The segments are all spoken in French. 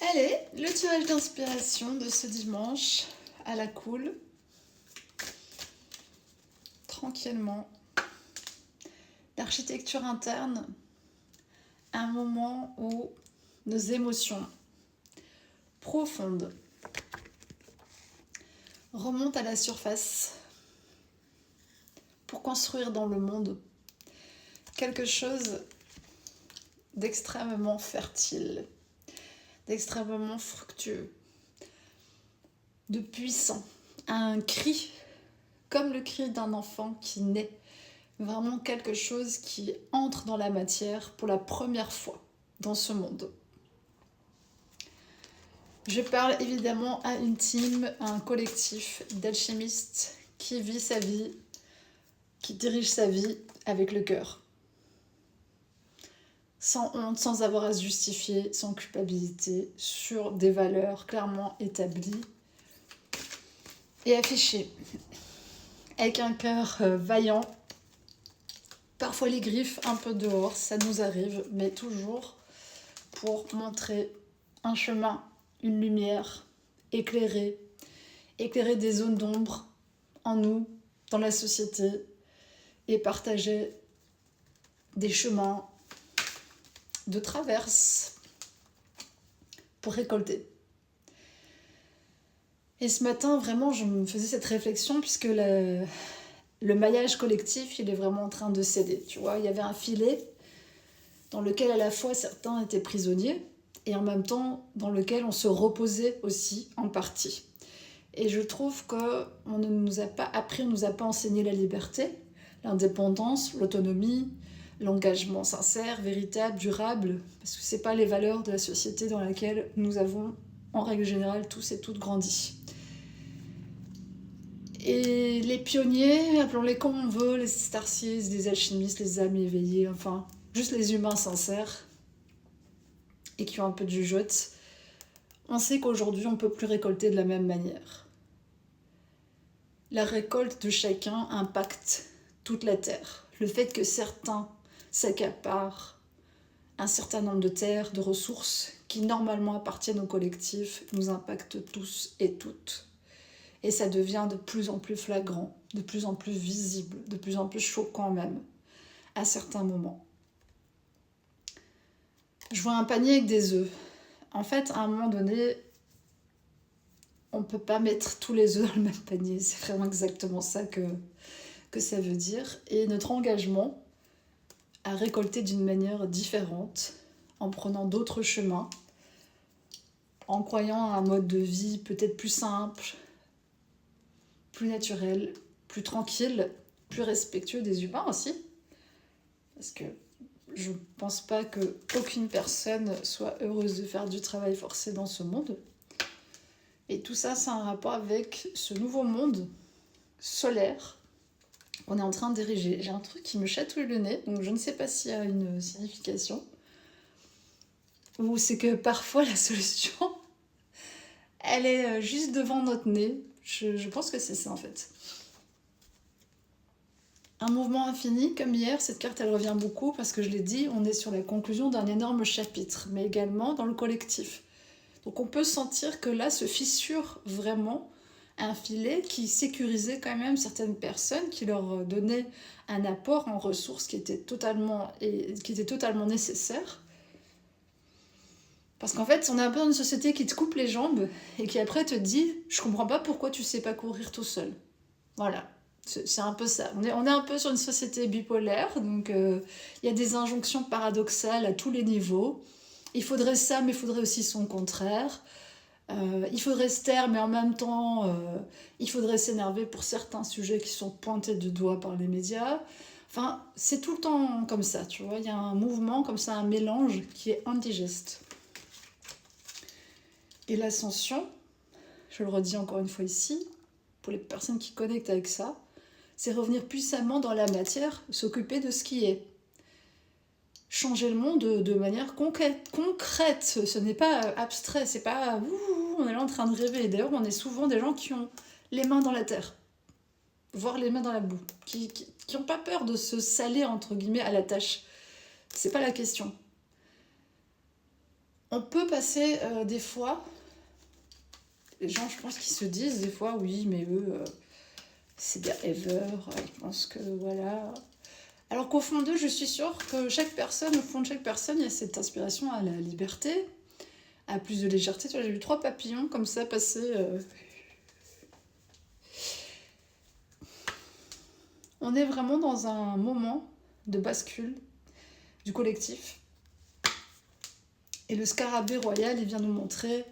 Allez, le tirage d'inspiration de ce dimanche à la cool, tranquillement. L'architecture interne, un moment où nos émotions profondes remontent à la surface pour construire dans le monde quelque chose d'extrêmement fertile, d'extrêmement fructueux, de puissant. Un cri, comme le cri d'un enfant qui naît. Vraiment quelque chose qui entre dans la matière pour la première fois dans ce monde. Je parle évidemment à une team, à un collectif d'alchimistes qui vit sa vie, qui dirige sa vie avec le cœur. Sans honte, sans avoir à se justifier, sans culpabilité, sur des valeurs clairement établies et affichées. Avec un cœur vaillant, parfois les griffes un peu dehors, ça nous arrive, mais toujours pour montrer un chemin, une lumière, éclairer des zones d'ombre en nous, dans la société, et partager des chemins de traverse pour récolter. Et ce matin, vraiment, je me faisais cette réflexion puisque le maillage collectif, il est vraiment en train de céder. Tu vois, il y avait un filet dans lequel à la fois certains étaient prisonniers et en même temps dans lequel on se reposait aussi en partie. Et je trouve qu'on ne nous a pas appris, on ne nous a pas enseigné la liberté, l'indépendance, l'autonomie, l'engagement sincère, véritable, durable, parce que ce n'est pas les valeurs de la société dans laquelle nous avons, en règle générale, tous et toutes grandi. Et les pionniers, appelons-les comme on veut, les starseeds, les alchimistes, les âmes éveillées, enfin, juste les humains sincères et qui ont un peu de jugeote, on sait qu'aujourd'hui, on ne peut plus récolter de la même manière. La récolte de chacun impacte toute la terre. Le fait que certains s'accaparent un certain nombre de terres, de ressources qui normalement appartiennent au collectif, nous impacte tous et toutes. Et ça devient de plus en plus flagrant, de plus en plus visible, de plus en plus choquant même, à certains moments. Je vois un panier avec des œufs. En fait, à un moment donné, on ne peut pas mettre tous les œufs dans le même panier. C'est vraiment exactement ça que ça veut dire. Et notre engagement à récolter d'une manière différente, en prenant d'autres chemins, en croyant à un mode de vie peut-être plus simple, plus naturel, plus tranquille, plus respectueux des humains aussi. Parce que je ne pense pas qu'aucune personne soit heureuse de faire du travail forcé dans ce monde. Et tout ça, c'est un rapport avec ce nouveau monde solaire qu'on est en train de diriger. J'ai un truc qui me chatouille le nez, donc je ne sais pas s'il y a une signification. Ou c'est que parfois la solution, elle est juste devant notre nez. Je pense que c'est ça en fait. Un mouvement infini, comme hier, cette carte elle revient beaucoup parce que je l'ai dit, on est sur la conclusion d'un énorme chapitre, mais également dans le collectif. Donc on peut sentir que là se fissure vraiment un filet qui sécurisait quand même certaines personnes, qui leur donnait un apport en ressources qui était totalement nécessaire. Parce qu'en fait, on est un peu dans une société qui te coupe les jambes et qui après te dit « Je comprends pas pourquoi tu sais pas courir tout seul. » Voilà. C'est un peu ça. On est un peu sur une société bipolaire, donc y a des injonctions paradoxales à tous les niveaux. Il faudrait ça, mais il faudrait aussi son contraire. Il faudrait se taire, mais en même temps, il faudrait s'énerver pour certains sujets qui sont pointés du doigt par les médias. Enfin, c'est tout le temps comme ça, tu vois. Il y a un mouvement comme ça, un mélange qui est indigeste. Et l'ascension, je le redis encore une fois ici, pour les personnes qui connectent avec ça, c'est revenir puissamment dans la matière, s'occuper de ce qui est. Changer le monde de manière concrète. Ce n'est pas abstrait, c'est pas on est là en train de rêver. D'ailleurs, on est souvent des gens qui ont les mains dans la terre, voire les mains dans la boue, qui n'ont pas peur de se saler entre guillemets à la tâche. C'est pas la question. On peut passer des fois, les gens je pense qu'ils se disent des fois oui mais eux c'est des rêveurs, ils pensent que voilà. Alors qu'au fond d'eux je suis sûre que chaque personne, au fond de chaque personne il y a cette inspiration à la liberté, à plus de légèreté. Tu vois, j'ai vu 3 papillons comme ça passer. On est vraiment dans un moment de bascule du collectif. Et le scarabée royal, il vient nous montrer,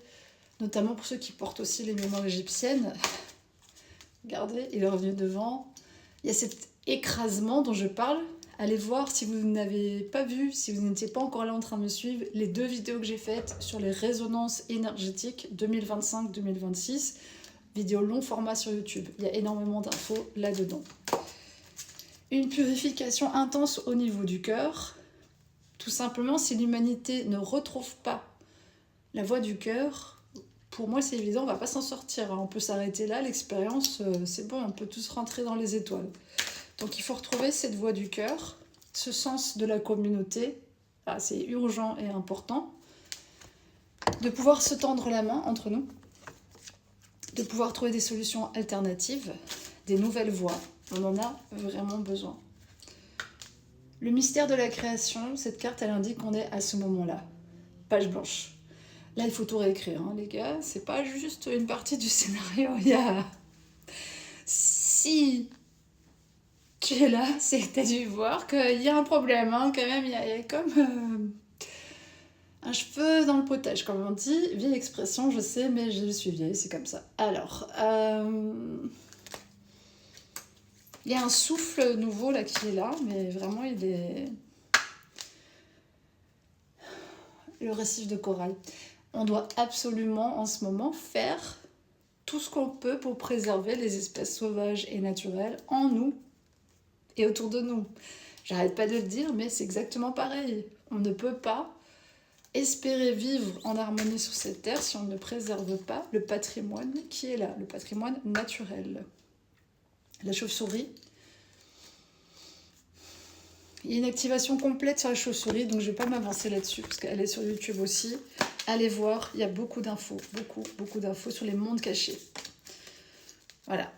notamment pour ceux qui portent aussi les mémoires égyptiennes, regardez, il est revenu devant. Il y a cet écrasement dont je parle. Allez voir si vous n'avez pas vu, si vous n'étiez pas encore là en train de me suivre, les 2 vidéos que j'ai faites sur les résonances énergétiques 2025-2026, vidéo long format sur YouTube. Il y a énormément d'infos là-dedans. Une purification intense au niveau du cœur. Tout simplement, si l'humanité ne retrouve pas la voie du cœur, pour moi c'est évident, on va pas s'en sortir. On peut s'arrêter là, l'expérience, c'est bon, on peut tous rentrer dans les étoiles. Donc il faut retrouver cette voie du cœur, ce sens de la communauté. Ah, c'est urgent et important. De pouvoir se tendre la main entre nous, de pouvoir trouver des solutions alternatives, des nouvelles voies. On en a vraiment besoin. Le mystère de la création, cette carte, elle indique qu'on est à ce moment-là. Page blanche. Là, il faut tout réécrire, hein, les gars. C'est pas juste une partie du scénario. Il y a... Si tu es là, c'est que tu as dû voir qu'il y a un problème. Hein, quand même, il y a comme un cheveu dans le potage, comme on dit. Vieille expression, je sais, mais je suis vieille, c'est comme ça. Alors... Il y a un souffle nouveau là qui est là, mais vraiment il est... Le récif de corail. On doit absolument en ce moment faire tout ce qu'on peut pour préserver les espèces sauvages et naturelles en nous et autour de nous. J'arrête pas de le dire, mais c'est exactement pareil. On ne peut pas espérer vivre en harmonie sur cette terre si on ne préserve pas le patrimoine qui est là, le patrimoine naturel. La chauve-souris. Il y a une activation complète sur la chauve-souris, donc je ne vais pas m'avancer là-dessus, parce qu'elle est sur YouTube aussi. Allez voir, il y a beaucoup d'infos, beaucoup d'infos sur les mondes cachés. Voilà.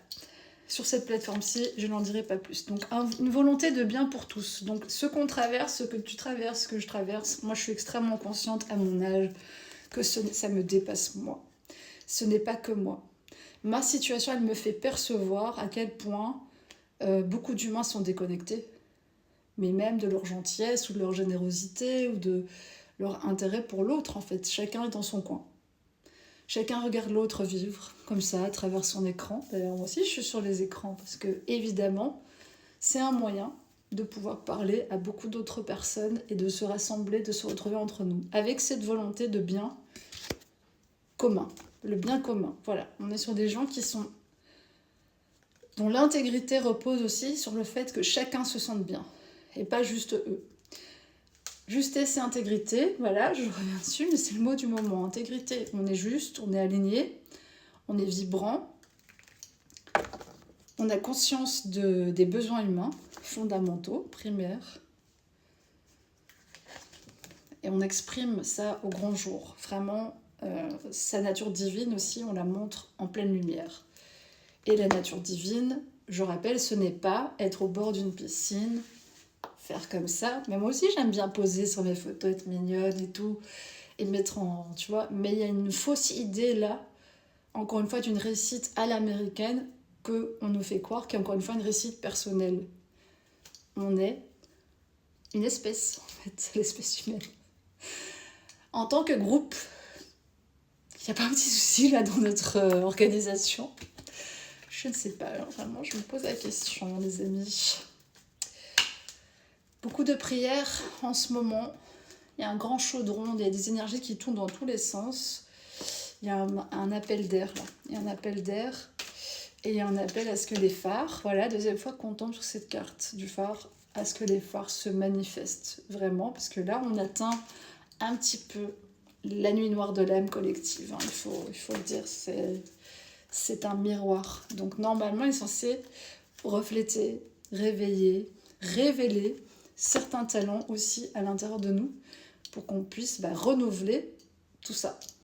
Sur cette plateforme-ci, je n'en dirai pas plus. Donc, une volonté de bien pour tous. Donc, ce qu'on traverse, ce que tu traverses, ce que je traverse, moi, je suis extrêmement consciente à mon âge que ça me dépasse moi. Ce n'est pas que moi. Ma situation, elle me fait percevoir à quel point beaucoup d'humains sont déconnectés, mais même de leur gentillesse ou de leur générosité ou de leur intérêt pour l'autre, en fait. Chacun est dans son coin. Chacun regarde l'autre vivre, comme ça, à travers son écran. D'ailleurs, moi aussi, je suis sur les écrans, parce que, évidemment, c'est un moyen de pouvoir parler à beaucoup d'autres personnes et de se rassembler, de se retrouver entre nous, avec cette volonté de bien commun. Le bien commun, voilà. On est sur des gens qui sont... dont l'intégrité repose aussi sur le fait que chacun se sente bien. Et pas juste eux. Justesse et intégrité, voilà, je reviens dessus, mais c'est le mot du moment. Intégrité, on est juste, on est aligné, on est vibrant, on a conscience des besoins humains fondamentaux, primaires, et on exprime ça au grand jour. Vraiment, sa nature divine aussi, on la montre en pleine lumière. Et la nature divine, je rappelle, ce n'est pas être au bord d'une piscine, faire comme ça, mais moi aussi j'aime bien poser sur mes photos, être mignonne et tout, et mettre en, tu vois, mais il y a une fausse idée là, encore une fois d'une réussite à l'américaine, qu'on nous fait croire qu'il y a encore une fois une réussite personnelle. On est une espèce, en fait, l'espèce humaine. En tant que groupe, il n'y a pas un petit souci là dans notre organisation. Je ne sais pas, alors, vraiment je me pose la question, les amis. Beaucoup de prières en ce moment. Il y a un grand chaudron, il y a des énergies qui tournent dans tous les sens. Il y a un appel d'air là. Il y a un appel d'air et il y a un appel à ce que les phares, voilà, deuxième fois qu'on tombe sur cette carte du phare, à ce que les phares se manifestent vraiment, parce que là on atteint un petit peu la nuit noire de l'âme collective. Hein. Il faut le dire, c'est un miroir. Donc normalement il est censé refléter, réveiller, révéler certains talents aussi à l'intérieur de nous pour qu'on puisse renouveler tout ça.